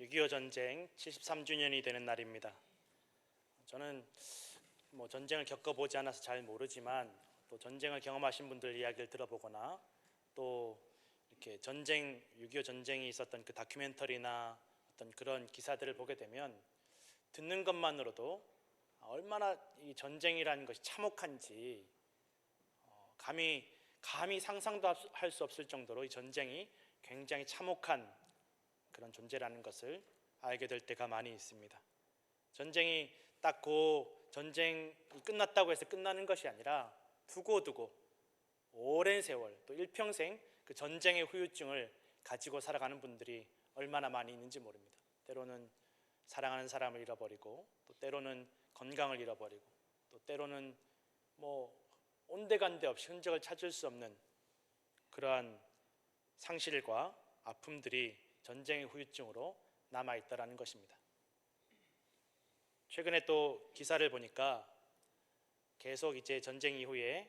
6.25 전쟁 73주년이 되는 날입니다. 저는 전쟁을 겪어보지 않아서 잘 모르지만 또 전쟁을 경험하신 분들 이야기를 들어보거나 또 이렇게 6.25 전쟁이 있었던 그 다큐멘터리나 어떤 그런 기사들을 보게 되면 듣는 것만으로도 얼마나 이 전쟁이라는 것이 참혹한지 감히 상상도 할 수 없을 정도로 이 전쟁이 굉장히 참혹한 그런 존재라는 것을 알게 될 때가 많이 있습니다. 전쟁이 딱 전쟁이 끝났다고 해서 끝나는 것이 아니라 두고두고 오랜 세월 또 일평생 그 전쟁의 후유증을 가지고 살아가는 분들이 얼마나 많이 있는지 모릅니다. 때로는 사랑하는 사람을 잃어버리고 또 때로는 건강을 잃어버리고 또 때로는 온데간데 없이 흔적을 찾을 수 없는 그러한 상실과 아픔들이 전쟁의 후유증으로 남아있다는 것입니다. 최근에 또 기사를 보니까 계속 이제 전쟁 이후에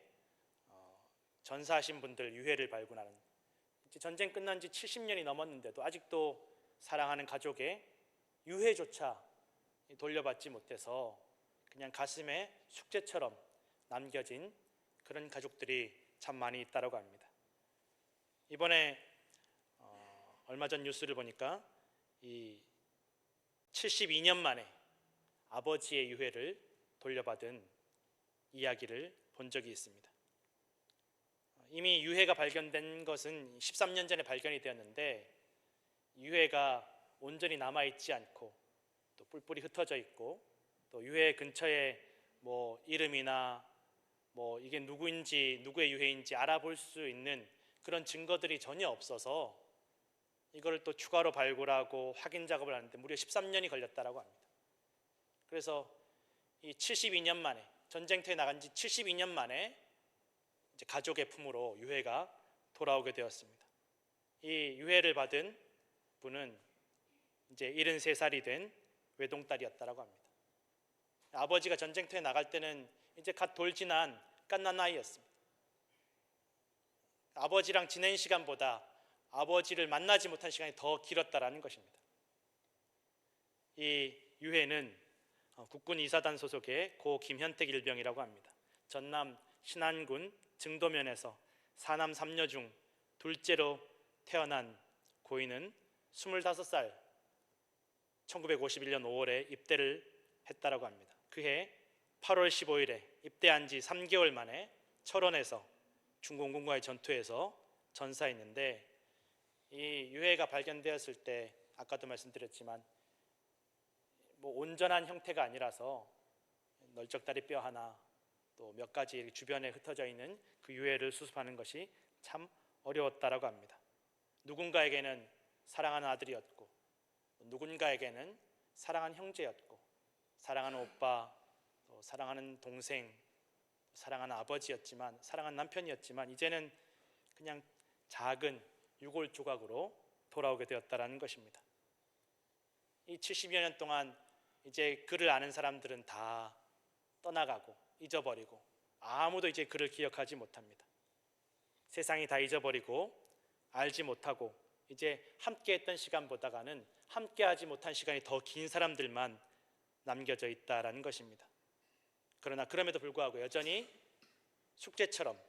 전사하신 분들 유해를 발굴하는, 이제 전쟁 끝난 지 70년이 넘었는데도 아직도 사랑하는 가족의 유해조차 돌려받지 못해서 그냥 가슴에 숙제처럼 남겨진 그런 가족들이 참 많이 있다고 합니다. 이번에 얼마 전 뉴스를 보니까 이 72년 만에 아버지의 유해를 돌려받은 이야기를 본 적이 있습니다. 이미 유해가 발견된 것은 13년 전에 발견이 되었는데 유해가 온전히 남아있지 않고 또 뿔뿔이 흩어져 있고 또 유해 근처에 이름이나 이게 누구인지 누구의 유해인지 알아볼 수 있는 그런 증거들이 전혀 없어서 이거를 또 추가로 발굴하고 확인 작업을 하는데 무려 13년이 걸렸다고 합니다. 그래서 이 72년 만에 전쟁터에 나간 지 72년 만에 이제 가족의 품으로 유해가 돌아오게 되었습니다. 이 유해를 받은 분은 이제 73살이 된 외동딸이었다고 합니다. 아버지가 전쟁터에 나갈 때는 이제 갓 돌진한 갓난아이였습니다. 아버지랑 지낸 시간보다 아버지를 만나지 못한 시간이 더 길었다라는 것입니다. 이 유해는 국군 이사단 소속의 고 김현택 일병이라고 합니다. 전남 신안군 증도면에서 사남 3녀 중 둘째로 태어난 고인은 25살 1951년 5월에 입대를 했다고 합니다. 그해 8월 15일에 입대한 지 3개월 만에 철원에서 중공군과의 전투에서 전사했는데, 이 유해가 발견되었을 때 아까도 말씀드렸지만 온전한 형태가 아니라서 널쩍다리 뼈 하나 또 몇 가지 주변에 흩어져 있는 그 유해를 수습하는 것이 참 어려웠다고 합니다. 누군가에게는 사랑하는 아들이었고 누군가에게는 사랑하는 형제였고 사랑하는 오빠, 또 사랑하는 동생, 사랑하는 아버지였지만 사랑하는 남편이었지만 이제는 그냥 작은 유골 조각으로 돌아오게 되었다는 것입니다. 이 70여 년 동안 이제 그를 아는 사람들은 다 떠나가고 잊어버리고 아무도 이제 그를 기억하지 못합니다. 세상이 다 잊어버리고 알지 못하고 이제 함께했던 시간보다는 함께하지 못한 시간이 더 긴 사람들만 남겨져 있다라는 것입니다. 그러나 그럼에도 불구하고 여전히 숙제처럼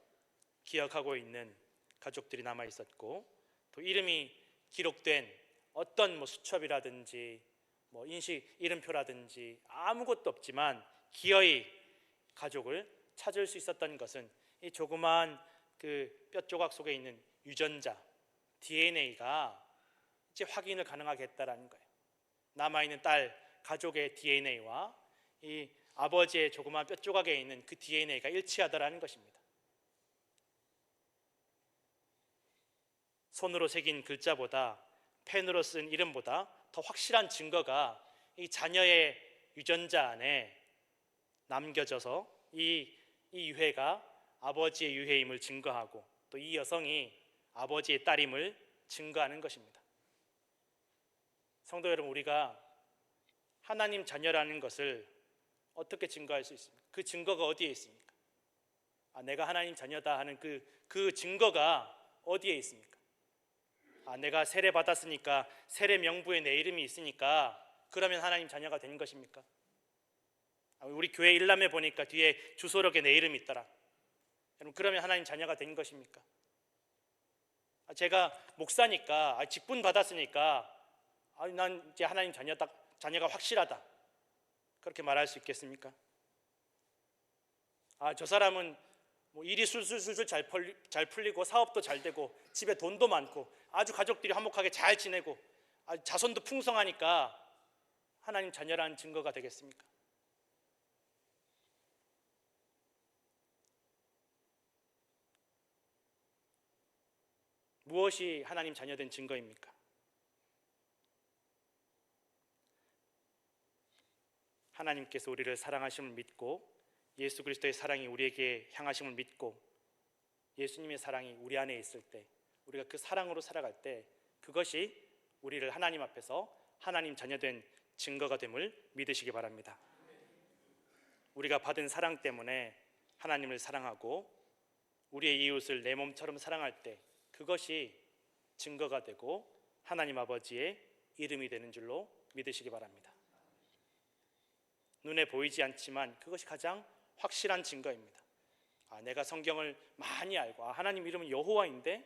기억하고 있는 가족들이 남아 있었고 또 이름이 기록된 어떤 수첩이라든지 인식 이름표라든지 아무것도 없지만 기어이 가족을 찾을 수 있었던 것은 이 조그마한 그 뼈 조각 속에 있는 유전자 DNA가 이제 확인을 가능하게 했다라는 거예요. 남아있는 딸 가족의 DNA와 이 아버지의 조그마한 뼈 조각에 있는 그 DNA가 일치하다라는 것입니다. 손으로 새긴 글자보다 펜으로 쓴 이름보다 더 확실한 증거가 이 자녀의 유전자 안에 남겨져서 이 유해가 아버지의 유해임을 증거하고 또 이 여성이 아버지의 딸임을 증거하는 것입니다. 성도 여러분, 우리가 하나님 자녀라는 것을 어떻게 증거할 수 있습니까? 그 증거가 어디에 있습니까? 내가 하나님 자녀다 하는 그 증거가 어디에 있습니까? 내가 세례 받았으니까 세례 명부에 내 이름이 있으니까 그러면 하나님 자녀가 된 것입니까? 우리 교회 일람에 보니까 뒤에 주소록에 내 이름이 있더라. 여러분, 그러면 하나님 자녀가 된 것입니까? 제가 목사니까 직분 받았으니까 난 이제 하나님 자녀가 확실하다, 그렇게 말할 수 있겠습니까? 저 사람은 뭐 일이 술술술술 잘 풀리고 사업도 잘 되고 집에 돈도 많고 아주 가족들이 화목하게 잘 지내고 자손도 풍성하니까 하나님 자녀라는 증거가 되겠습니까? 무엇이 하나님 자녀된 증거입니까? 하나님께서 우리를 사랑하심을 믿고 예수 그리스도의 사랑이 우리에게 향하심을 믿고 예수님의 사랑이 우리 안에 있을 때, 우리가 그 사랑으로 살아갈 때, 그것이 우리를 하나님 앞에서 하나님 자녀된 증거가 됨을 믿으시기 바랍니다. 우리가 받은 사랑 때문에 하나님을 사랑하고 우리의 이웃을 내 몸처럼 사랑할 때, 그것이 증거가 되고 하나님 아버지의 이름이 되는 줄로 믿으시기 바랍니다. 눈에 보이지 않지만 그것이 가장 확실한 증거입니다. 내가 성경을 많이 알고 하나님 이름은 여호와인데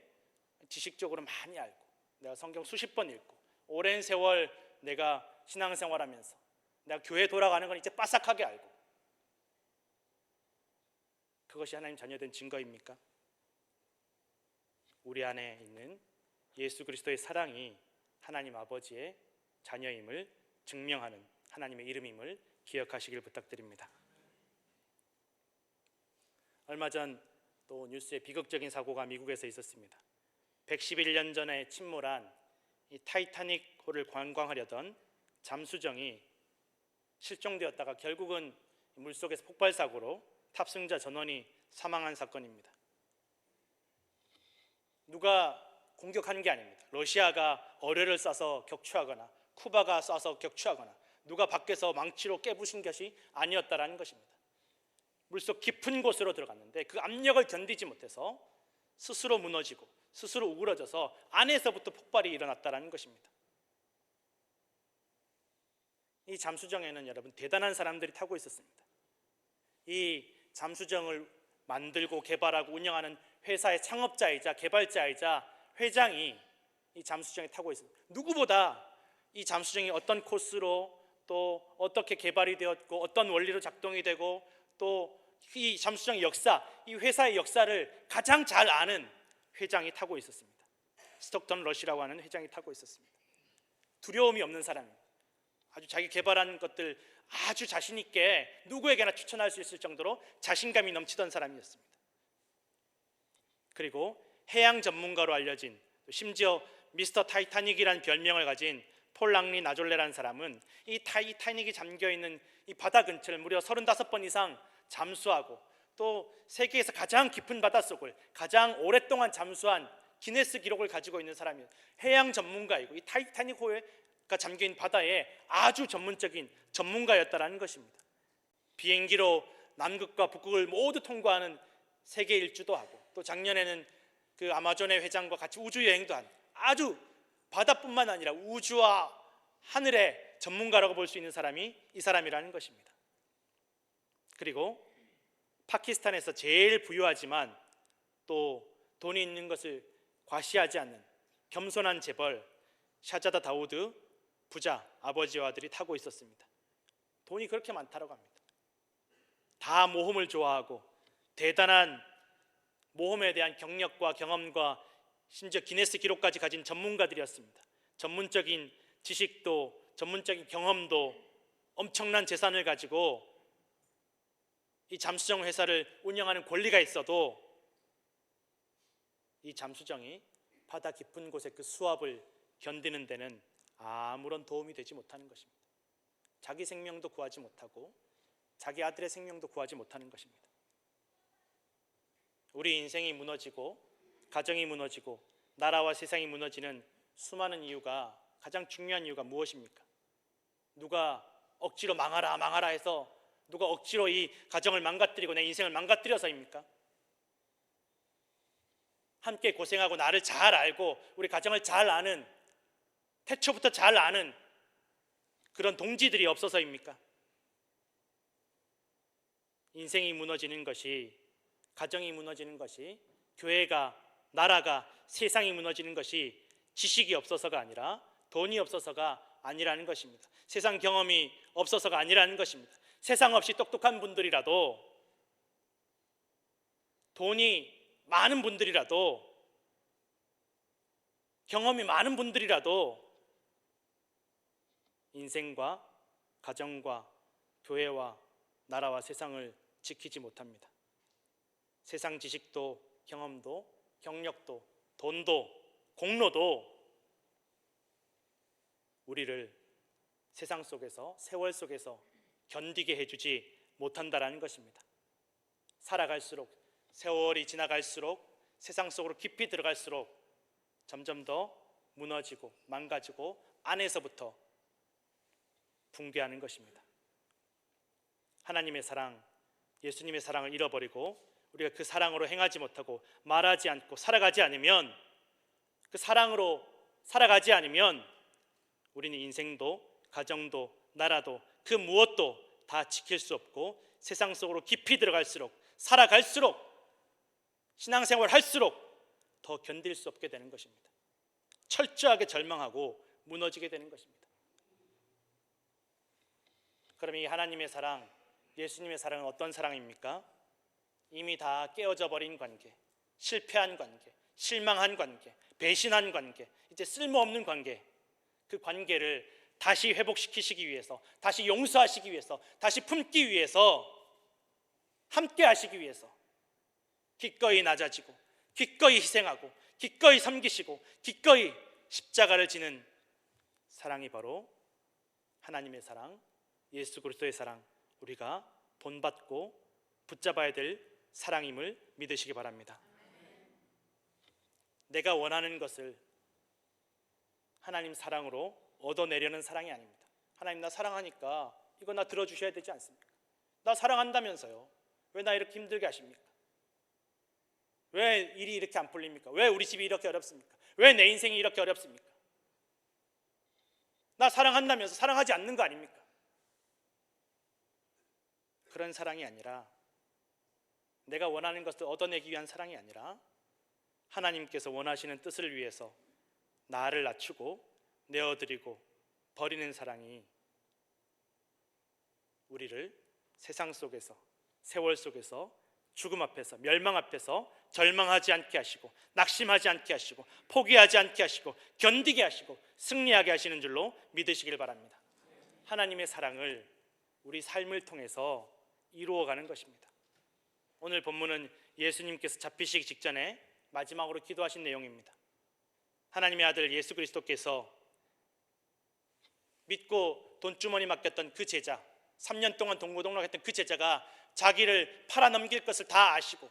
지식적으로 많이 알고 내가 성경 수십 번 읽고 오랜 세월 내가 신앙생활하면서 내가 교회 돌아가는 건 이제 빠삭하게 알고, 그것이 하나님 자녀된 증거입니까? 우리 안에 있는 예수 그리스도의 사랑이 하나님 아버지의 자녀임을 증명하는 하나님의 이름임을 기억하시길 부탁드립니다. 얼마 전 또 뉴스에 비극적인 사고가 미국에서 있었습니다. 111년 전에 침몰한 이 타이타닉호를 관광하려던 잠수정이 실종되었다가 결국은 물속에서 폭발사고로 탑승자 전원이 사망한 사건입니다. 누가 공격한 게 아닙니다. 러시아가 어뢰를 쏴서 격추하거나 쿠바가 쏴서 격추하거나 누가 밖에서 망치로 깨부신 것이 아니었다라는 것입니다. 물속 깊은 곳으로 들어갔는데 그 압력을 견디지 못해서 스스로 무너지고 스스로 우그러져서 안에서부터 폭발이 일어났다라는 것입니다. 이 잠수정에는 여러분 대단한 사람들이 타고 있었습니다. 이 잠수정을 만들고 개발하고 운영하는 회사의 창업자이자 개발자이자 회장이 이 잠수정에 타고 있습니다. 누구보다 이 잠수정이 어떤 코스로 또 어떻게 개발이 되었고 어떤 원리로 작동이 되고 또 이 잠수정의 역사, 이 회사의 역사를 가장 잘 아는 회장이 타고 있었습니다. 스톡턴 러시라고 하는 회장이 타고 있었습니다. 두려움이 없는 사람입니다. 아주 자기 개발한 것들 아주 자신 있게 누구에게나 추천할 수 있을 정도로 자신감이 넘치던 사람이었습니다. 그리고 해양 전문가로 알려진, 심지어 미스터 타이타닉이라는 별명을 가진 폴 랑리 나졸레라는 사람은 이 타이타닉이 잠겨있는 이 바다 근처를 무려 35번 이상 잠수하고 또 세계에서 가장 깊은 바닷속을 가장 오랫동안 잠수한 기네스 기록을 가지고 있는 사람이에요. 해양 전문가이고 이 타이타닉호가 잠겨있는 바다에 아주 전문적인 전문가였다라는 것입니다. 비행기로 남극과 북극을 모두 통과하는 세계 일주도 하고 또 작년에는 그 아마존의 회장과 같이 우주 여행도 한 아주 바다뿐만 아니라 우주와 하늘의 전문가라고 볼 수 있는 사람이 이 사람이라는 것입니다. 그리고 파키스탄에서 제일 부유하지만 또 돈이 있는 것을 과시하지 않는 겸손한 재벌 샤자다 다우드 부자 아버지와 아들이 타고 있었습니다. 돈이 그렇게 많다고 합니다. 다 모험을 좋아하고 대단한 모험에 대한 경력과 경험과 심지어 기네스 기록까지 가진 전문가들이었습니다. 전문적인 지식도 전문적인 경험도 엄청난 재산을 가지고 이 잠수정 회사를 운영하는 권리가 있어도 이 잠수정이 바다 깊은 곳의 그 수압을 견디는 데는 아무런 도움이 되지 못하는 것입니다. 자기 생명도 구하지 못하고 자기 아들의 생명도 구하지 못하는 것입니다. 우리 인생이 무너지고 가정이 무너지고 나라와 세상이 무너지는 수많은 이유가, 가장 중요한 이유가 무엇입니까? 누가 억지로 망하라 망하라 해서 누가 억지로 이 가정을 망가뜨리고 내 인생을 망가뜨려서입니까? 함께 고생하고 나를 잘 알고 우리 가정을 잘 아는, 태초부터 잘 아는 그런 동지들이 없어서입니까? 인생이 무너지는 것이, 가정이 무너지는 것이, 교회가, 나라가, 세상이 무너지는 것이 지식이 없어서가 아니라, 돈이 없어서가 아니라는 것입니다. 세상 경험이 없어서가 아니라는 것입니다. 세상 없이 똑똑한 분들이라도, 돈이 많은 분들이라도, 경험이 많은 분들이라도 인생과 가정과 교회와 나라와 세상을 지키지 못합니다. 세상 지식도 경험도 경력도 돈도 공로도 우리를 세상 속에서, 세월 속에서 견디게 해주지 못한다라는 것입니다. 살아갈수록, 세월이 지나갈수록, 세상 속으로 깊이 들어갈수록 점점 더 무너지고 망가지고 안에서부터 붕괴하는 것입니다. 하나님의 사랑, 예수님의 사랑을 잃어버리고 우리가 그 사랑으로 행하지 못하고 말하지 않고 살아가지 않으면, 그 사랑으로 살아가지 않으면 우리는 인생도 가정도 나라도 그 무엇도 다 지킬 수 없고 세상 속으로 깊이 들어갈수록, 살아갈수록, 신앙생활 할수록 더 견딜 수 없게 되는 것입니다. 철저하게 절망하고 무너지게 되는 것입니다. 그럼 이 하나님의 사랑, 예수님의 사랑은 어떤 사랑입니까? 이미 다 깨어져 버린 관계, 실패한 관계, 실망한 관계, 배신한 관계, 이제 쓸모없는 관계, 그 관계를 다시 회복시키시기 위해서, 다시 용서하시기 위해서, 다시 품기 위해서, 함께 하시기 위해서 기꺼이 낮아지고 기꺼이 희생하고 기꺼이 섬기시고 기꺼이 십자가를 지는 사랑이 바로 하나님의 사랑, 예수 그리스도의 사랑, 우리가 본받고 붙잡아야 될 사랑임을 믿으시기 바랍니다. 내가 원하는 것을 하나님 사랑으로 얻어내려는 사랑이 아닙니다. 하나님 나 사랑하니까 이거 나 들어주셔야 되지 않습니까? 나 사랑한다면서요. 왜 나 이렇게 힘들게 하십니까? 왜 일이 이렇게 안 풀립니까? 왜 우리 집이 이렇게 어렵습니까? 왜 내 인생이 이렇게 어렵습니까? 나 사랑한다면서 사랑하지 않는 거 아닙니까? 그런 사랑이 아니라, 내가 원하는 것을 얻어내기 위한 사랑이 아니라 하나님께서 원하시는 뜻을 위해서 나를 낮추고 내어드리고 버리는 사랑이 우리를 세상 속에서, 세월 속에서, 죽음 앞에서, 멸망 앞에서 절망하지 않게 하시고 낙심하지 않게 하시고 포기하지 않게 하시고 견디게 하시고 승리하게 하시는 줄로 믿으시길 바랍니다. 하나님의 사랑을 우리 삶을 통해서 이루어가는 것입니다. 오늘 본문은 예수님께서 잡히시기 직전에 마지막으로 기도하신 내용입니다. 하나님의 아들 예수 그리스도께서 믿고 돈주머니 맡겼던 그 제자, 3년 동안 동고동락했던 그 제자가 자기를 팔아넘길 것을 다 아시고,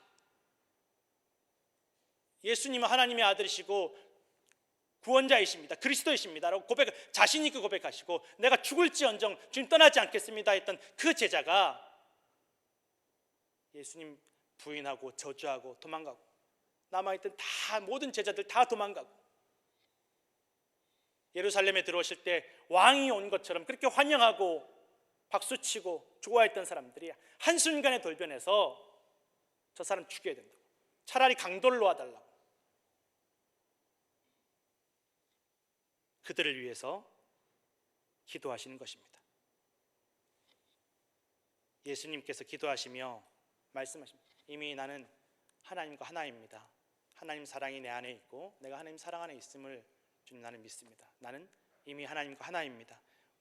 예수님은 하나님의 아들이시고 구원자이십니다, 그리스도이십니다 라고 자신 있게 고백하시고, 내가 죽을지언정 주님 떠나지 않겠습니다 했던 그 제자가 예수님 부인하고 저주하고 도망가고, 남아있던 다 모든 제자들 다 도망가고, 예루살렘에 들어오실 때 왕이 온 것처럼 그렇게 환영하고 박수치고 좋아했던 사람들이 한순간에 돌변해서 저 사람 죽여야 된다고, 차라리 강도를 놓아달라고, 그들을 위해서 기도하시는 것입니다. 예수님께서 기도하시며 말씀하십니다. 이미 나는 하나님과 하나입니다. 하나님 사랑이 내 안에 있고 내가 하나님 사랑 안에 있음을 주님 나는 믿습니다. 나는 이미 하나님과 하나입니다.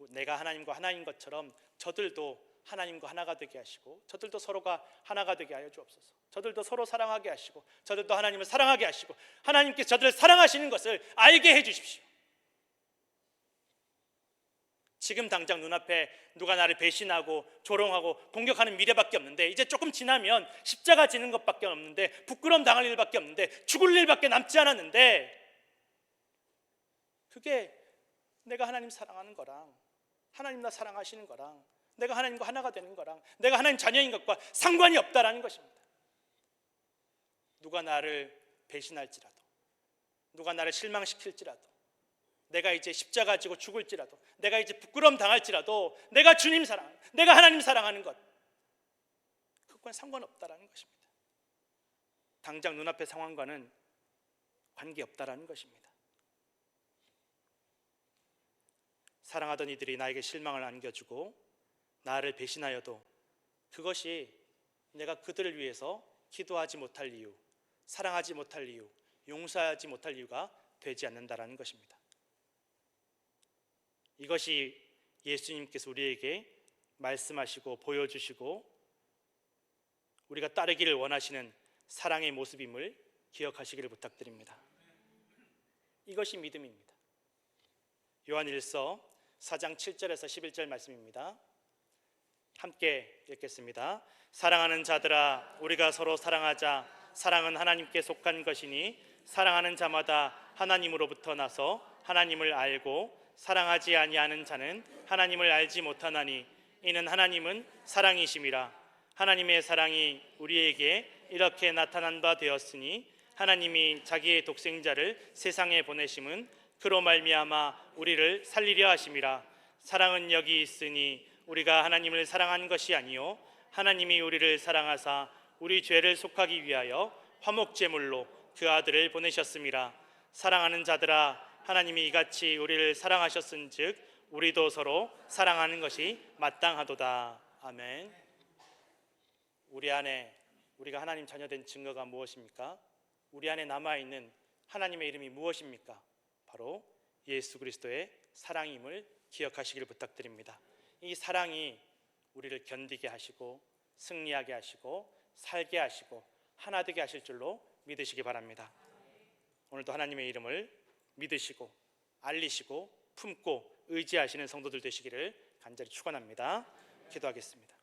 내가 하나님과 하나인 것처럼 저들도 하나님과 하나가 되게 하시고 저들도 서로가 하나가 되게 하여 주옵소서. 저들도 서로 사랑하게 하시고 저들도 하나님을 사랑하게 하시고 하나님께서 저들을 사랑하시는 것을 알게 해 주십시오. 지금 당장 눈앞에 누가 나를 배신하고 조롱하고 공격하는 미래밖에 없는데, 이제 조금 지나면 십자가 지는 것밖에 없는데, 부끄러움 당할 일밖에 없는데, 죽을 일밖에 남지 않았는데, 그게 내가 하나님 사랑하는 거랑 하나님 나 사랑하시는 거랑 내가 하나님과 하나가 되는 거랑 내가 하나님 자녀인 것과 상관이 없다라는 것입니다. 누가 나를 배신할지라도, 누가 나를 실망시킬지라도, 내가 이제 십자가 지고 죽을지라도, 내가 이제 부끄러움 당할지라도 내가 주님 사랑, 내가 하나님 사랑하는 것, 그건 상관없다라는 것입니다. 당장 눈앞의 상황과는 관계없다라는 것입니다. 사랑하던 이들이 나에게 실망을 안겨주고 나를 배신하여도 그것이 내가 그들을 위해서 기도하지 못할 이유, 사랑하지 못할 이유, 용서하지 못할 이유가 되지 않는다라는 것입니다. 이것이 예수님께서 우리에게 말씀하시고 보여주시고 우리가 따르기를 원하시는 사랑의 모습임을 기억하시기를 부탁드립니다. 이것이 믿음입니다. 요한일서 4장 7절에서 11절 말씀입니다. 함께 읽겠습니다. 사랑하는 자들아, 우리가 서로 사랑하자. 사랑은 하나님께 속한 것이니 사랑하는 자마다 하나님으로부터 나서 하나님을 알고 사랑하지 아니하는 자는 하나님을 알지 못하나니 이는 하나님은 사랑이심이라. 하나님의 사랑이 우리에게 이렇게 나타난 바 되었으니 하나님이 자기의 독생자를 세상에 보내심은 그로 말미암아 우리를 살리려 하심이라. 사랑은 여기 있으니 우리가 하나님을 사랑한 것이 아니요 하나님이 우리를 사랑하사 우리 죄를 속하기 위하여 화목제물로 그 아들을 보내셨음이라. 사랑하는 자들아, 하나님이 이같이 우리를 사랑하셨은즉 우리도 서로 사랑하는 것이 마땅하도다. 아멘. 우리 안에 우리가 하나님 자녀된 증거가 무엇입니까? 우리 안에 남아있는 하나님의 이름이 무엇입니까? 바로 예수 그리스도의 사랑임을 기억하시기를 부탁드립니다. 이 사랑이 우리를 견디게 하시고 승리하게 하시고 살게 하시고 하나 되게 하실 줄로 믿으시기 바랍니다. 오늘도 하나님의 이름을 믿으시고 알리시고 품고 의지하시는 성도들 되시기를 간절히 축원합니다. 기도하겠습니다.